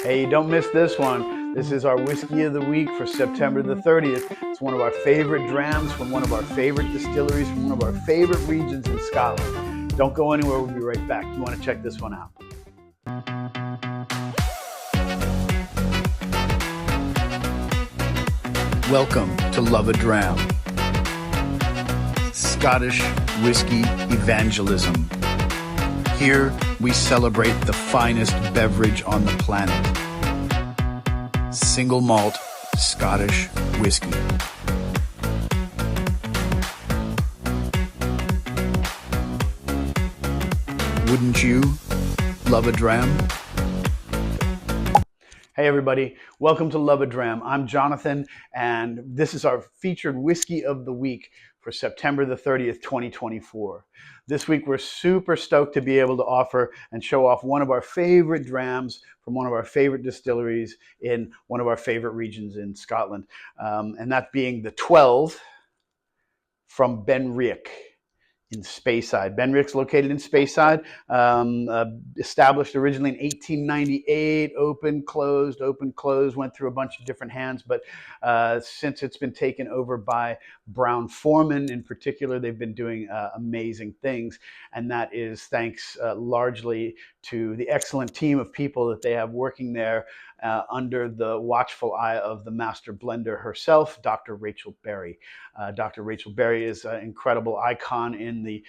Hey, don't miss this one. This is our Whiskey of the Week for September the 30th. It's one of our favorite drams from one of our favorite distilleries from one of our favorite regions in Scotland. Don't go anywhere, we'll be right back. You want to check this one out. Welcome to Love-A-Dram, Scottish whiskey evangelism. Here we celebrate the finest beverage on the planet, single malt Scottish whiskey. Wouldn't you love a dram? Hey everybody, welcome to Love-A-Dram. I'm Jonathan, and this is our featured Whiskey of the Week for September the 30th, 2024. This week we're super stoked to be able to offer and show off one of our favorite drams from one of our favorite distilleries in one of our favorite regions in Scotland, and that being the 12 from Ben Riach in Speyside. Ben Riach's located in Speyside, established originally in 1898, open, closed, went through a bunch of different hands, but since it's been taken over by Brown-Forman in particular, they've been doing amazing things, and that is thanks largely to the excellent team of people that they have working there under the watchful eye of the master blender herself, Dr. Rachel Berry. Dr. Rachel Berry is an incredible icon in the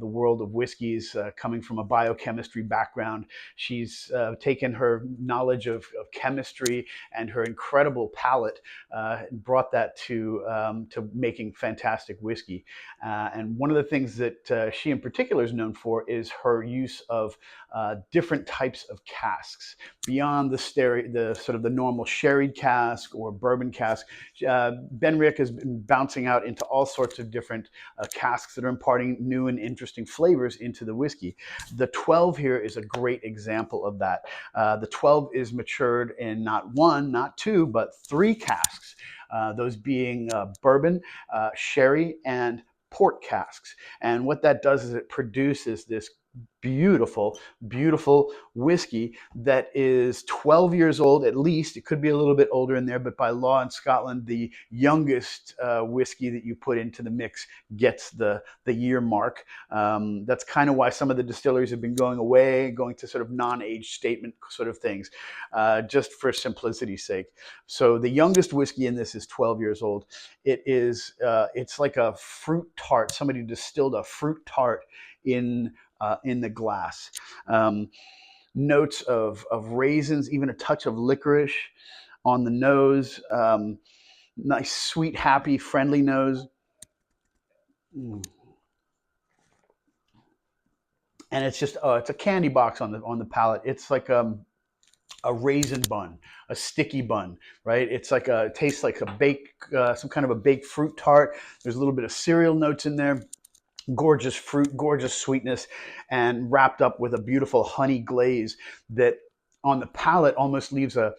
world of whiskeys, coming from a biochemistry background. She's taken her knowledge of chemistry and her incredible palate and brought that to making fantastic whiskey. And one of the things that she in particular is known for is her use of different types of casks beyond the sort of the normal sherried cask or bourbon cask. Ben Riach has been bouncing out into all sorts of different casks that are imparting new and interesting flavors into the whiskey. The 12 here is a great example of that. The 12 is matured in not one, not two, but three casks, those being bourbon, sherry, and port casks. And what that does is it produces this beautiful whiskey that is 12 years old at least. It could be a little bit older in there, but by law in Scotland, the youngest whiskey that you put into the mix gets the year mark. That's kind of why some of the distilleries have been going away, going to sort of non-age statement sort of things, just for simplicity's sake. So the youngest whiskey in this is 12 years old. It's like a fruit tart. Somebody distilled a fruit tart in the glass. Notes of raisins, even a touch of licorice on the nose. Nice, sweet, happy, friendly nose. And it's just it's a candy box on the palate. It's like a raisin bun, a sticky bun, right? It's like it tastes like some kind of a baked fruit tart. There's a little bit of cereal notes in there. Gorgeous fruit, gorgeous sweetness, and wrapped up with a beautiful honey glaze that on the palate almost leaves a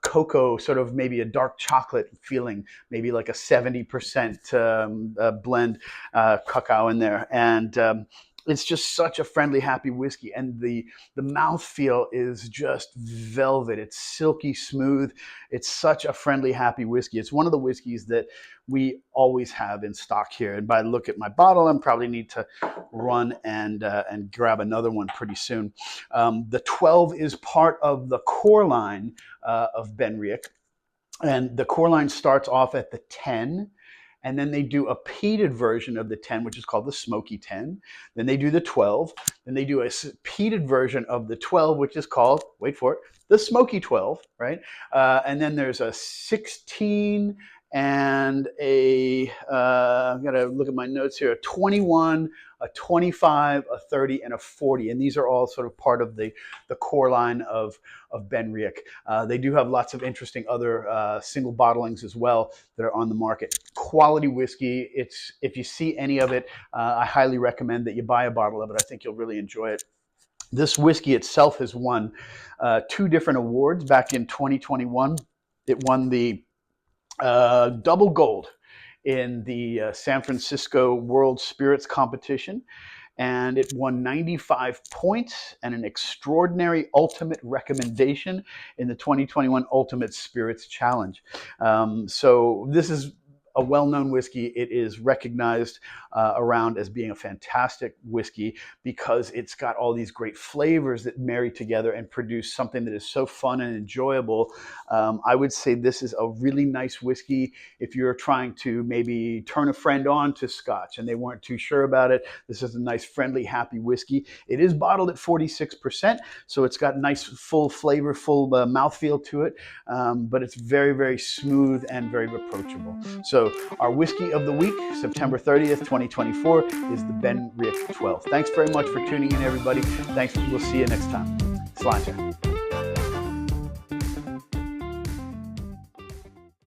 cocoa, sort of maybe a dark chocolate feeling, maybe like a 70% blend cacao in there. And it's just such a friendly, happy whiskey. And the mouthfeel is just velvet. It's silky smooth. It's such a friendly, happy whiskey. It's one of the whiskeys that we always have in stock here. And by look at my bottle, I probably need to run and grab another one pretty soon. The 12 is part of the core line of Ben Riach. And the core line starts off at the 10. And then they do a peated version of the 10, which is called the Smoky 10. Then they do the 12. Then they do a peated version of the 12, which is called, wait for it, the Smoky 12, right? And then there's a 16 and I've got to look at my notes here, a 21, a 25, a 30, and a 40. And these are all sort of part of the core line of Ben Riach. They do have lots of interesting other single bottlings as well that are on the market. Quality whiskey. If you see any of it, I highly recommend that you buy a bottle of it. I think you'll really enjoy it. This whiskey itself has won 2 different awards back in 2021. It won the double gold in the San Francisco World Spirits Competition. and it won 95 points and an extraordinary ultimate recommendation in the 2021 Ultimate Spirits Challenge. So this is a well-known whiskey. It is recognized around as being a fantastic whiskey because it's got all these great flavors that marry together and produce something that is so fun and enjoyable. I would say this is a really nice whiskey if you're trying to maybe turn a friend on to Scotch and they weren't too sure about it. This is a nice, friendly, happy whiskey. It is bottled at 46%, so it's got nice, full flavor, full mouthfeel to it, but it's very, very smooth and very approachable. So our whiskey of the week, September 30th, 2024, is the Ben Riach The 12. Thanks very much for tuning in, everybody. Thanks. We'll see you next time. Sláinte.